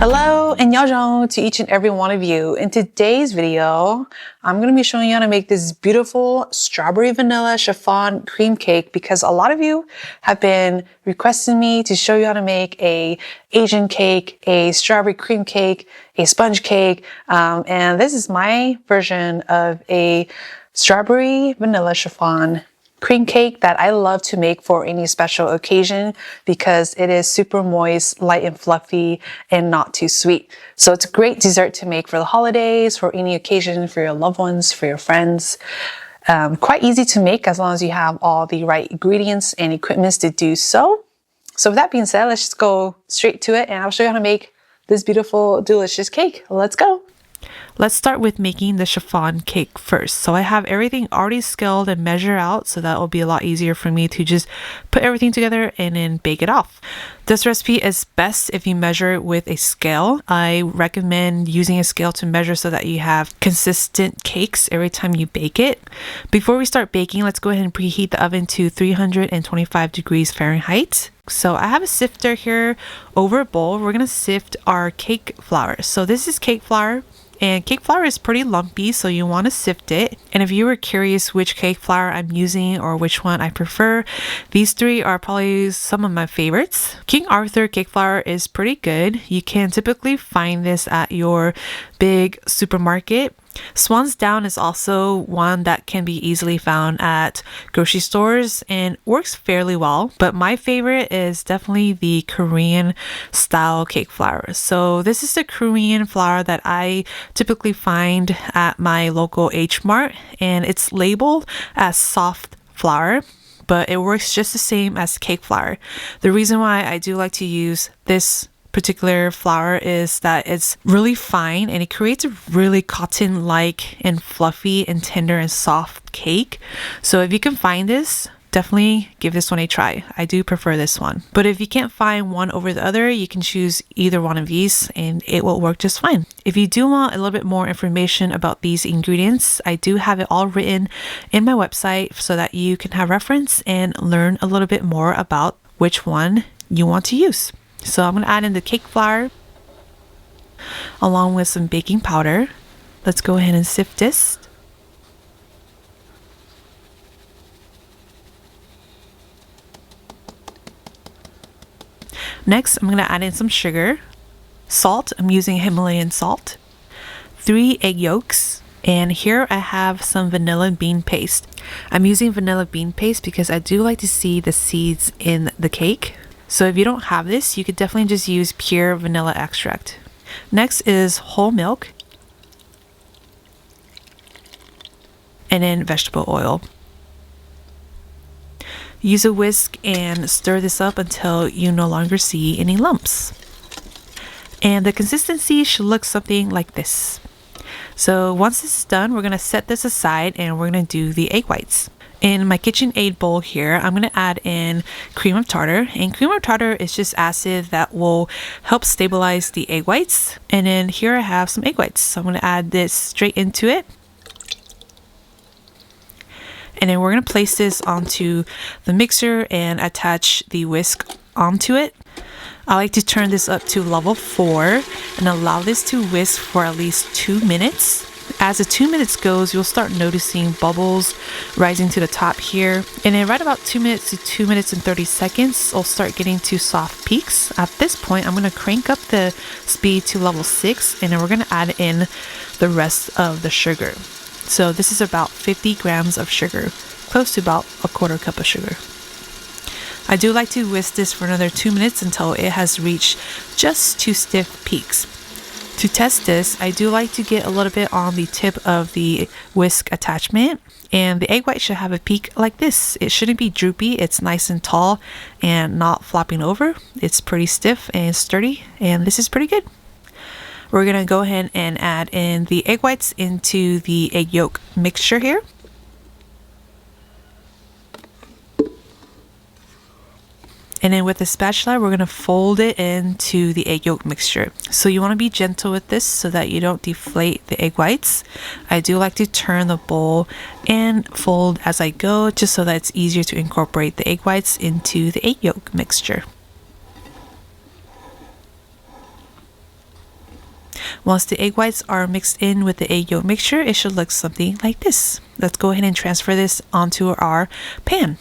Hello and Nyob to each and every one of you. In today's video, I'm going to be showing you how to make this beautiful strawberry vanilla chiffon cream cake because a lot of you have been requesting me to show you how to make a Asian cake, a strawberry cream cake, a sponge cake, and this is my version of a strawberry vanilla chiffon cream cake that I love to make for any special occasion because it is super moist, light and fluffy, and not too sweet. So it's a great dessert to make for the holidays, for any occasion, for your loved ones, for your friends. Quite easy to make as long as you have all the right ingredients and equipments to do so. So with that being said, let's just go straight to it and I'll show you how to make this beautiful, delicious cake. Let's go. Let's start with making the chiffon cake first. So I have everything already scaled and measured out, so that will be a lot easier for me to just put everything together and then bake it off. This recipe is best if you measure it with a scale. I recommend using a scale to measure so that you have consistent cakes every time you bake it. Before we start baking, let's go ahead and preheat the oven to 325 degrees Fahrenheit. So I have a sifter here over a bowl. We're gonna sift our cake flour. So this is cake flour. And cake flour is pretty lumpy, so you want to sift it. And if you were curious which cake flour I'm using or which one I prefer, these three are probably some of my favorites. King Arthur cake flour is pretty good. You can typically find this at your big supermarket. Swan's Down is also one that can be easily found at grocery stores and works fairly well, but my favorite is definitely the Korean style cake flour. So this is the Korean flour that I typically find at my local H Mart, and it's labeled as soft flour, but it works just the same as cake flour. The reason why I do like to use this particular flour is that it's really fine and it creates a really cotton-like and fluffy and tender and soft cake. So if you can find this, definitely give this one a try. I do prefer this one. But if you can't find one over the other, you can choose either one of these and it will work just fine. If you do want a little bit more information about these ingredients, I do have it all written in my website so that you can have reference and learn a little bit more about which one you want to use. So I'm going to add in the cake flour along with some baking powder. Let's go ahead and sift this. Next, I'm going to add in some sugar, salt. I'm using Himalayan salt, 3 egg yolks, and here I have some vanilla bean paste. I'm using vanilla bean paste because I do like to see the seeds in the cake. So if you don't have this, you could definitely just use pure vanilla extract. Next is whole milk, and then vegetable oil. Use a whisk and stir this up until you no longer see any lumps. And the consistency should look something like this. So once this is done, we're going to set this aside and we're going to do the egg whites. In my KitchenAid bowl here, I'm going to add in cream of tartar, and cream of tartar is just acid that will help stabilize the egg whites. And then here I have some egg whites, so I'm going to add this straight into it. And then we're going to place this onto the mixer and attach the whisk onto it. I like to turn this up to level 4 and allow this to whisk for at least 2 minutes. As the 2 minutes goes, you'll start noticing bubbles rising to the top here. And in right about 2 minutes to 2 minutes and 30 seconds, I'll start getting to soft peaks. At this point, I'm going to crank up the speed to level 6, and then we're going to add in the rest of the sugar. So this is about 50 grams of sugar, close to about a quarter cup of sugar. I do like to whisk this for another 2 minutes until it has reached just 2 stiff peaks. To test this, I do like to get a little bit on the tip of the whisk attachment, and the egg white should have a peak like this. It shouldn't be droopy, it's nice and tall and not flopping over. It's pretty stiff and sturdy, and this is pretty good. We're going to go ahead and add in the egg whites into the egg yolk mixture here. And then with the spatula, we're going to fold it into the egg yolk mixture. So you want to be gentle with this so that you don't deflate the egg whites. I do like to turn the bowl and fold as I go, just so that it's easier to incorporate the egg whites into the egg yolk mixture. Once the egg whites are mixed in with the egg yolk mixture, it should look something like this. Let's go ahead and transfer this onto our pan.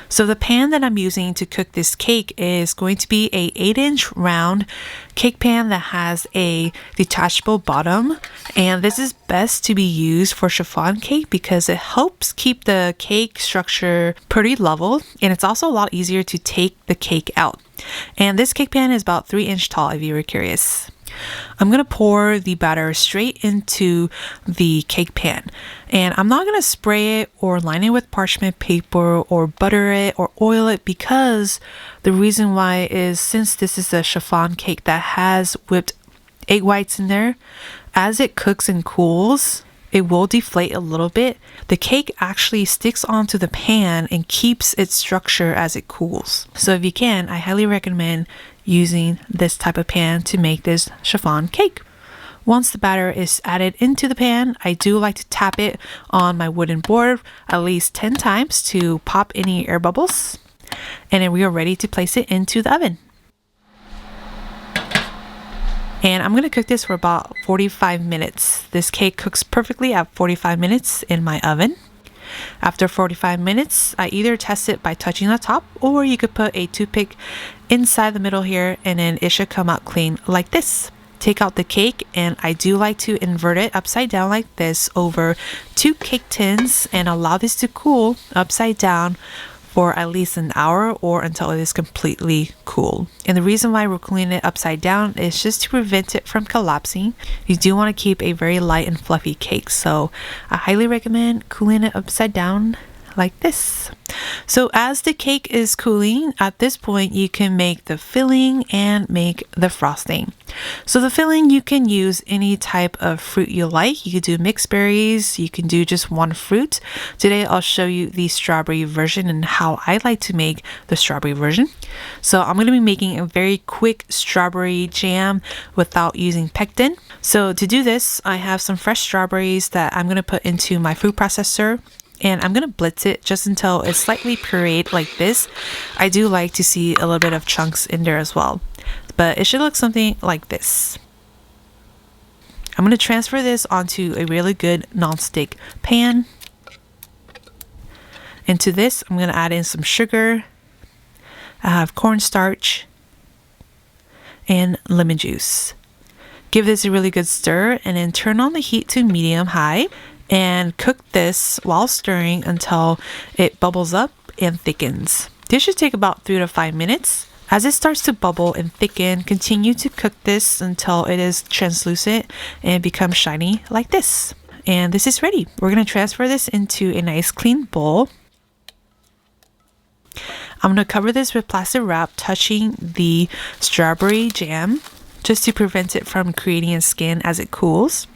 So the pan that I'm using to cook this cake is going to be a 8-inch round cake pan that has a detachable bottom. And this is best to be used for chiffon cake because it helps keep the cake structure pretty level. And it's also a lot easier to take the cake out. And this cake pan is about 3-inch tall if you were curious. I'm going to pour the batter straight into the cake pan, and I'm not going to spray it or line it with parchment paper or butter it or oil it, because the reason why is since this is a chiffon cake that has whipped egg whites in there, as it cooks and cools, it will deflate a little bit. The cake actually sticks onto the pan and keeps its structure as it cools. So if you can, I highly recommend using this type of pan to make this chiffon cake. Once the batter is added into the pan, I do like to tap it on my wooden board at least 10 times to pop any air bubbles. And then we are ready to place it into the oven. And I'm going to cook this for about 45 minutes. This cake cooks perfectly at 45 minutes in my oven. After 45 minutes, I either test it by touching the top, or you could put a toothpick inside the middle here and then it should come out clean like this. Take out the cake, and I do like to invert it upside down like this over 2 cake tins and allow this to cool upside down for at least an hour or until it is completely cool. And the reason why we're cooling it upside down is just to prevent it from collapsing. You do want to keep a very light and fluffy cake, so I highly recommend cooling it upside down like this. So as the cake is cooling, at this point you can make the filling and make the frosting. So the filling, you can use any type of fruit you like. You could do mixed berries, you can do just one fruit. Today I'll show you the strawberry version and how I like to make the strawberry version. So I'm going to be making a very quick strawberry jam without using pectin. So to do this, I have some fresh strawberries that I'm going to put into my food processor. And I'm going to blitz it just until it's slightly pureed like this. I do like to see a little bit of chunks in there as well. But it should look something like this. I'm going to transfer this onto a really good nonstick pan. Into this, I'm going to add in some sugar. I have cornstarch and lemon juice. Give this a really good stir and then turn on the heat to medium-high. And cook this while stirring until it bubbles up and thickens. This should take about 3 to 5 minutes. As it starts to bubble and thicken, continue to cook this until it is translucent and becomes shiny like this. And this is ready. We're going to transfer this into a nice clean bowl. I'm going to cover this with plastic wrap, touching the strawberry jam just to prevent it from creating a skin as it cools.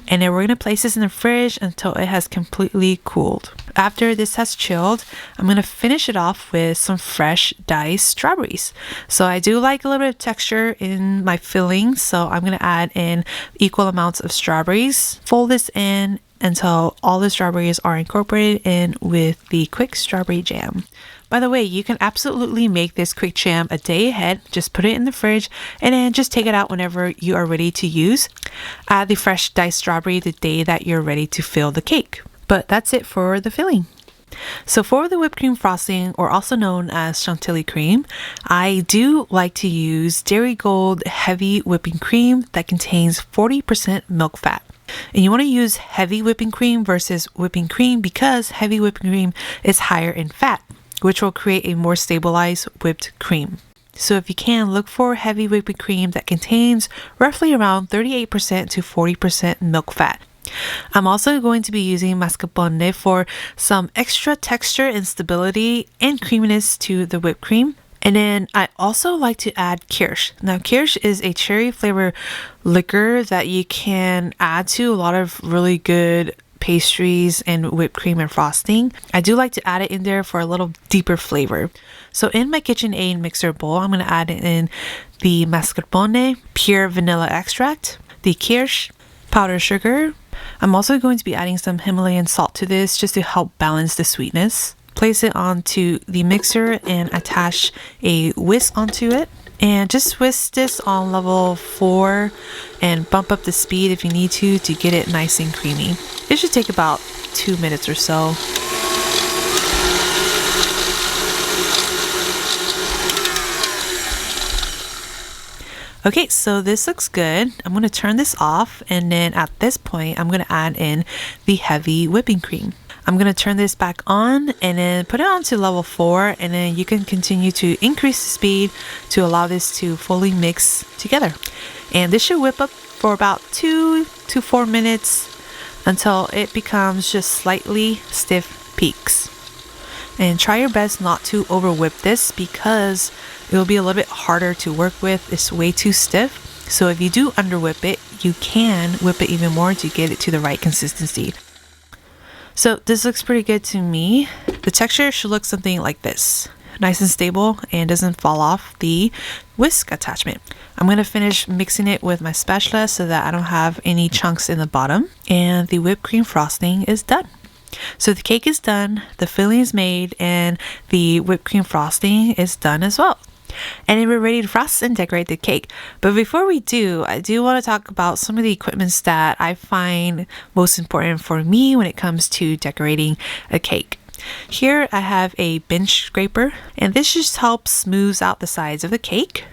And then we're going to place this in the fridge until it has completely cooled. After this has chilled, I'm going to finish it off with some fresh diced strawberries. So I do like a little bit of texture in my filling, so I'm going to add in equal amounts of strawberries. Fold this in until all the strawberries are incorporated in with the quick strawberry jam. By the way, you can absolutely make this quick jam a day ahead. Just put it in the fridge and then just take it out whenever you are ready to use. Add the fresh diced strawberry the day that you're ready to fill the cake. But that's it for the filling. So for the whipped cream frosting, or also known as Chantilly cream, I do like to use Dairy Gold heavy whipping cream that contains 40% milk fat. And you want to use heavy whipping cream versus whipping cream because heavy whipping cream is higher in fat, which will create a more stabilized whipped cream. So if you can, look for heavy whipping cream that contains roughly around 38% to 40% milk fat. I'm also going to be using mascarpone for some extra texture and stability and creaminess to the whipped cream. And then I also like to add kirsch. Now kirsch is a cherry flavor liquor that you can add to a lot of really good pastries and whipped cream and frosting. I do like to add it in there for a little deeper flavor. So in my KitchenAid mixer bowl, I'm going to add in the mascarpone, pure vanilla extract, the kirsch, powdered sugar. I'm also going to be adding some Himalayan salt to this just to help balance the sweetness. Place it onto the mixer and attach a whisk onto it. And just whisk this on level 4 and bump up the speed if you need to get it nice and creamy. It should take about 2 minutes or so. Okay, so this looks good. I'm going to turn this off, and then at this point I'm going to add in the heavy whipping cream. I'm going to turn this back on and then put it on to level 4, and then you can continue to increase the speed to allow this to fully mix together. And this should whip up for about 2 to 4 minutes until it becomes just slightly stiff peaks. And try your best not to over whip this because it will be a little bit harder to work with. It's way too stiff. So if you do under whip it, you can whip it even more to get it to the right consistency. So this looks pretty good to me. The texture should look something like this. Nice and stable and doesn't fall off the whisk attachment. I'm going to finish mixing it with my spatula so that I don't have any chunks in the bottom. And the whipped cream frosting is done. So the cake is done, the filling is made, and the whipped cream frosting is done as well. And then we're ready to frost and decorate the cake. But before we do, I do want to talk about some of the equipments that I find most important for me when it comes to decorating a cake. Here I have a bench scraper, and this just helps smooth out the sides of the cake.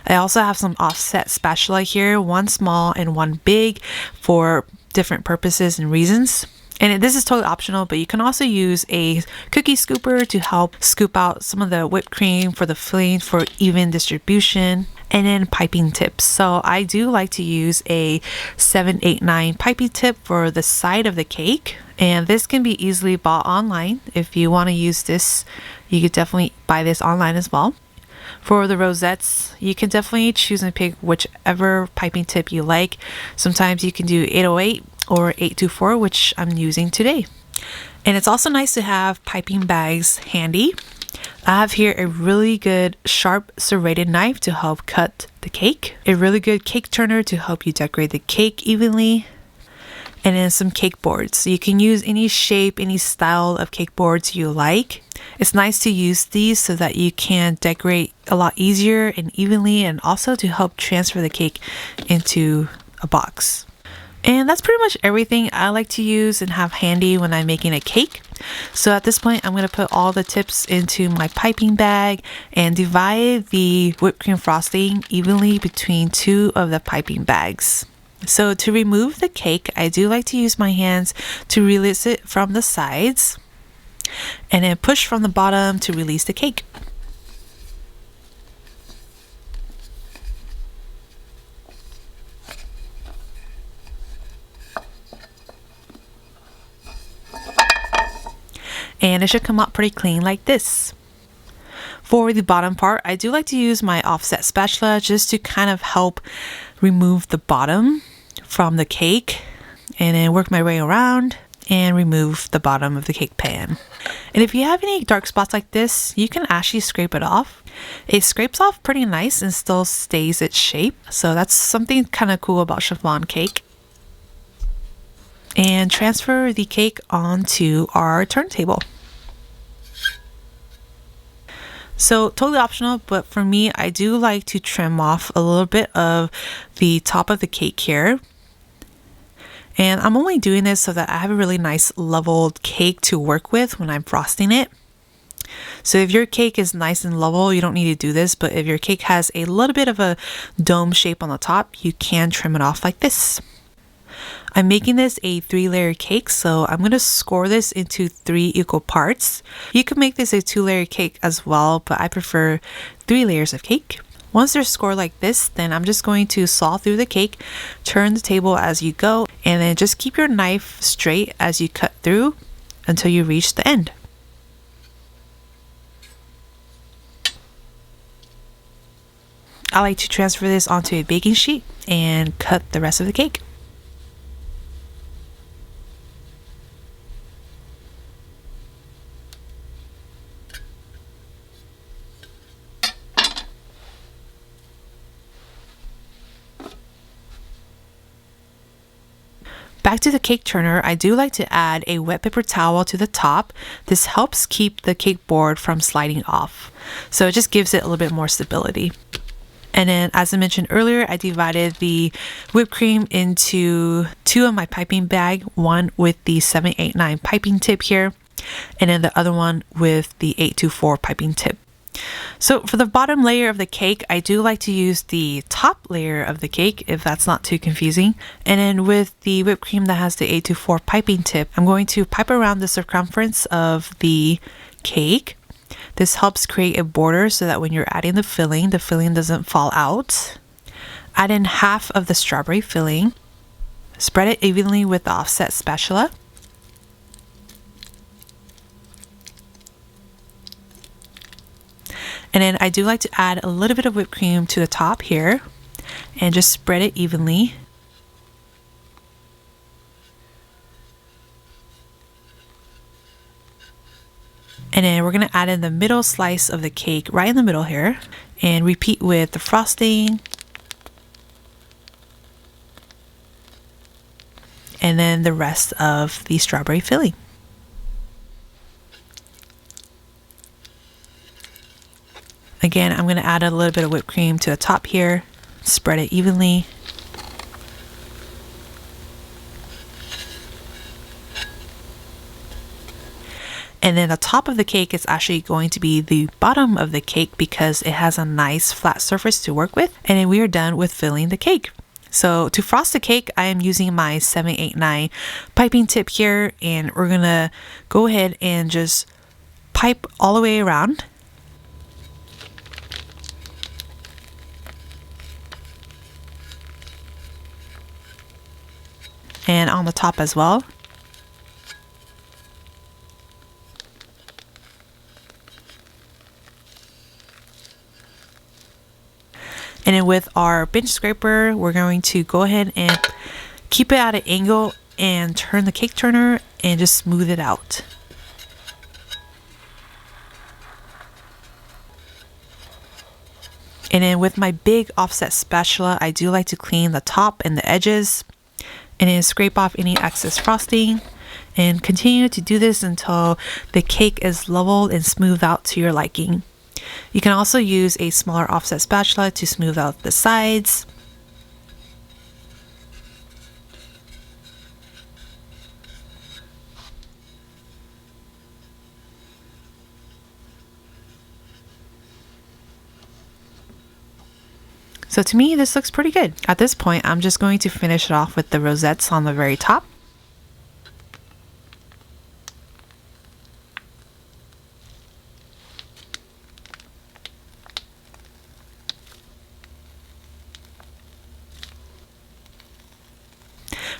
I also have some offset spatula here, one small and one big for different purposes and reasons. And this is totally optional, but you can also use a cookie scooper to help scoop out some of the whipped cream for the filling for even distribution, and then piping tips. So I do like to use a 789 piping tip for the side of the cake, and this can be easily bought online. If you want to use this, you could definitely buy this online as well. For the rosettes, you can definitely choose and pick whichever piping tip you like. Sometimes you can do 808 or 824, which I'm using today. And it's also nice to have piping bags handy. I have here a really good sharp serrated knife to help cut the cake, a really good cake turner to help you decorate the cake evenly, and then some cake boards. So you can use any shape, any style of cake boards you like. It's nice to use these so that you can decorate a lot easier and evenly, and also to help transfer the cake into a box. And that's pretty much everything I like to use and have handy when I'm making a cake. So at this point, I'm going to put all the tips into my piping bag and divide the whipped cream frosting evenly between 2 of the piping bags. So to remove the cake, I do like to use my hands to release it from the sides, and then push from the bottom to release the cake. And it should come out pretty clean like this. For the bottom part, I do like to use my offset spatula just to kind of help remove the bottom from the cake, and then work my way around and remove the bottom of the cake pan. And if you have any dark spots like this, you can actually scrape it off. It scrapes off pretty nice and still stays its shape. So that's something kind of cool about chiffon cake. And transfer the cake onto our turntable. So totally optional, but for me, I do like to trim off a little bit of the top of the cake here. And I'm only doing this so that I have a really nice leveled cake to work with when I'm frosting it. So if your cake is nice and level, you don't need to do this, but if your cake has a little bit of a dome shape on the top, you can trim it off like this. I'm making this a 3-layer cake, so I'm going to score this into 3 equal parts. You can make this a 2-layer cake as well, but I prefer 3 layers of cake. Once they're scored like this, then I'm just going to saw through the cake, turn the table as you go, and then just keep your knife straight as you cut through until you reach the end. I like to transfer this onto a baking sheet and cut the rest of the cake. Back to the cake turner, I do like to add a wet paper towel to the top. This helps keep the cake board from sliding off. So it just gives it a little bit more stability. And then, as I mentioned earlier, I divided the whipped cream into two of my piping bag, one with the 789 piping tip here, and then the other one with the 824 piping tip. So for the bottom layer of the cake, I do like to use the top layer of the cake if that's not too confusing. And then with the whipped cream that has the 824 piping tip, I'm going to pipe around the circumference of the cake. This helps create a border so that when you're adding the filling doesn't fall out. Add in half of the strawberry filling. Spread it evenly with the offset spatula. And then I do like to add a little bit of whipped cream to the top here and just spread it evenly. And then we're going to add in the middle slice of the cake right in the middle here and repeat with the frosting. And then the rest of the strawberry filling. Again, I'm going to add a little bit of whipped cream to the top here, spread it evenly. And then the top of the cake is actually going to be the bottom of the cake because it has a nice flat surface to work with. And then we are done with filling the cake. So to frost the cake, I am using my 789 piping tip here, and we're going to go ahead and just pipe all the way around. And on the top as well. And then with our bench scraper, we're going to go ahead and keep it at an angle and turn the cake turner and just smooth it out. And then with my big offset spatula, I do like to clean the top and the edges and then scrape off any excess frosting and continue to do this until the cake is leveled and smoothed out to your liking. You can also use a smaller offset spatula to smooth out the sides. So to me, this looks pretty good. At this point, I'm just going to finish it off with the rosettes on the very top.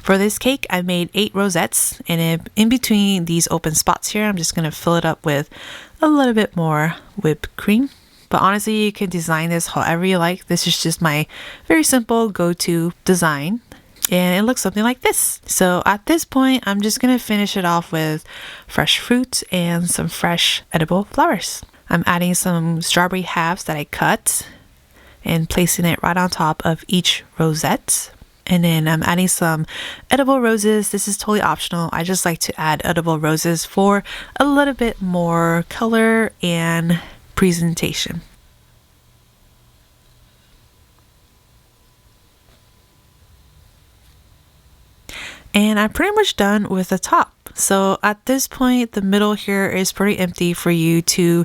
For this cake, I made 8 rosettes, and in between these open spots here, I'm just going to fill it up with a little bit more whipped cream. But honestly, you can design this however you like. This is just my very simple go-to design. And it looks something like this. So at this point, I'm just going to finish it off with fresh fruit and some fresh edible flowers. I'm adding some strawberry halves that I cut and placing it right on top of each rosette. And then I'm adding some edible roses. This is totally optional. I just like to add edible roses for a little bit more color and presentation. And I'm pretty much done with the top. So at this point, the middle here is pretty empty for you to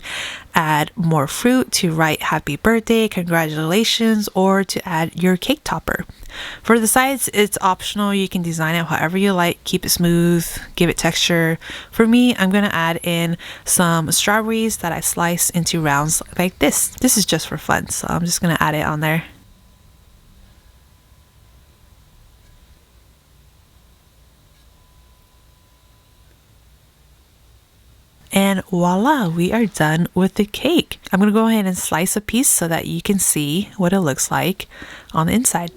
add more fruit, to write happy birthday, congratulations, or to add your cake topper. For the sides, it's optional. You can design it however you like, keep it smooth, give it texture. For me, I'm going to add in some strawberries that I slice into rounds like this. This is just for fun, so I'm just going to add it on there. And voila, we are done with the cake. I'm going to go ahead and slice a piece so that you can see what it looks like on the inside.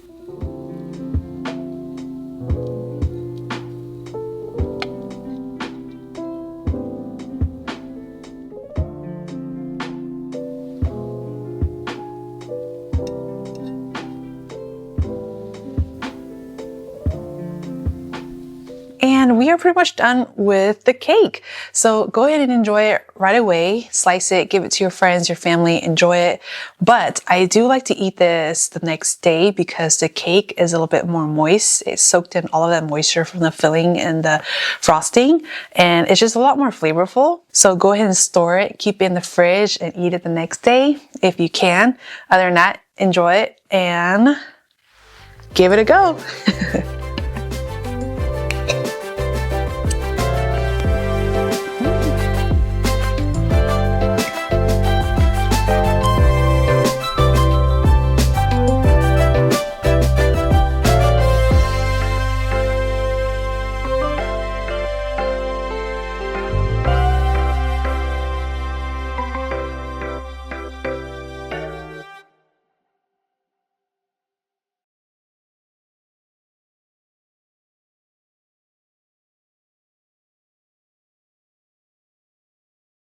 And we we are pretty much done with the cake. So go ahead and enjoy it right away. Slice it, give it to your friends, your family, enjoy it. But I do like to eat this the next day because the cake is a little bit more moist. It's soaked in all of that moisture from the filling and the frosting, and it's just a lot more flavorful. So go ahead and store it, keep it in the fridge, and eat it the next day if you can. Other than that, enjoy it and give it a go.